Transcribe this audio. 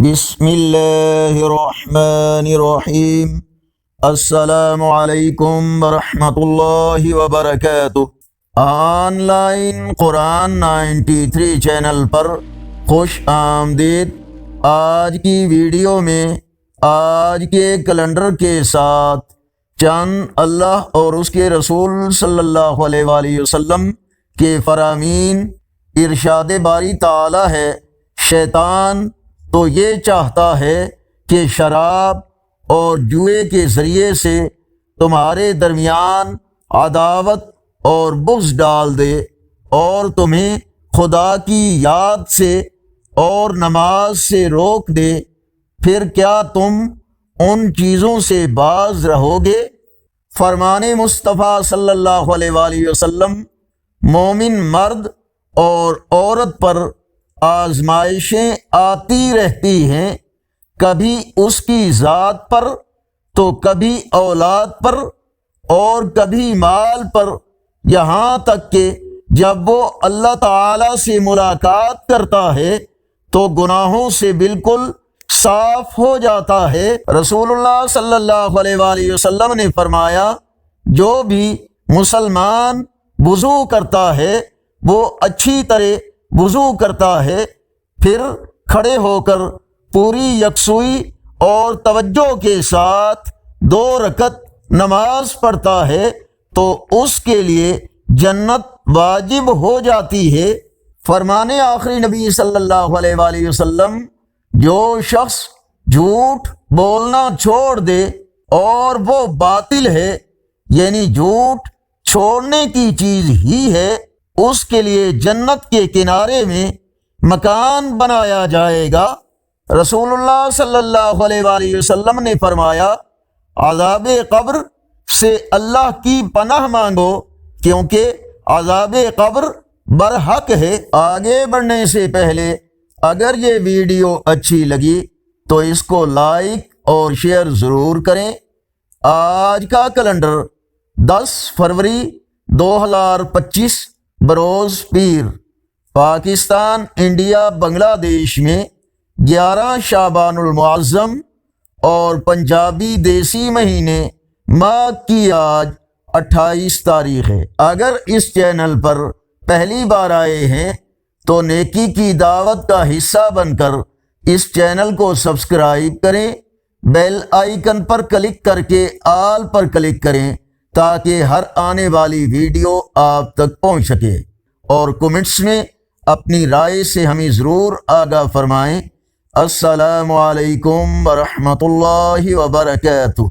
بسم اللہ الرحمن الرحیم۔ السلام علیکم ورحمۃ اللہ وبرکاتہ۔ آن لائن قرآن 93 چینل پر خوش آمدید۔ آج کی ویڈیو میں آج کے کیلنڈر کے ساتھ چند اللہ اور اس کے رسول صلی اللہ علیہ وآلہ وسلم کے فرامین۔ ارشاد باری تعالی ہے، شیطان تو یہ چاہتا ہے کہ شراب اور جوئے کے ذریعے سے تمہارے درمیان عداوت اور بغض ڈال دے اور تمہیں خدا کی یاد سے اور نماز سے روک دے، پھر کیا تم ان چیزوں سے باز رہو گے؟ فرمان مصطفیٰ صلی اللہ علیہ وآلہ وسلم، مومن مرد اور عورت پر آزمائشیں آتی رہتی ہیں، کبھی اس کی ذات پر تو کبھی اولاد پر اور کبھی مال پر، یہاں تک کہ جب وہ اللہ تعالی سے ملاقات کرتا ہے تو گناہوں سے بالکل صاف ہو جاتا ہے۔ رسول اللہ صلی اللہ علیہ وآلہ وسلم نے فرمایا، جو بھی مسلمان وضو کرتا ہے وہ اچھی طرح وضو کرتا ہے، پھر کھڑے ہو کر پوری یکسوئی اور توجہ کے ساتھ 2 رکعت نماز پڑھتا ہے تو اس کے لیے جنت واجب ہو جاتی ہے۔ فرمان آخری نبی صلی اللہ علیہ وآلہ وسلم، جو شخص جھوٹ بولنا چھوڑ دے اور وہ باطل ہے، یعنی جھوٹ چھوڑنے کی چیز ہی ہے، اس کے لیے جنت کے کنارے میں مکان بنایا جائے گا۔ رسول اللہ صلی اللہ علیہ وآلہ وسلم نے فرمایا، عذاب قبر سے اللہ کی پناہ مانگو کیونکہ عذاب قبر برحق ہے۔ آگے بڑھنے سے پہلے اگر یہ ویڈیو اچھی لگی تو اس کو لائک اور شیئر ضرور کریں۔ آج کا کیلنڈر 10 فروری 2025 بروز پیر، پاکستان، انڈیا، بنگلہ دیش میں 11 شعبان المعظم اور پنجابی دیسی مہینے ماہ کی آج 28 تاریخ ہے۔ اگر اس چینل پر پہلی بار آئے ہیں تو نیکی کی دعوت کا حصہ بن کر اس چینل کو سبسکرائب کریں، بیل آئیکن پر کلک کر کے آل پر کلک کریں تاکہ ہر آنے والی ویڈیو آپ تک پہنچ سکے، اور کمنٹس میں اپنی رائے سے ہمیں ضرور آگاہ فرمائیں۔ السلام علیکم ورحمۃ اللہ وبرکاتہ۔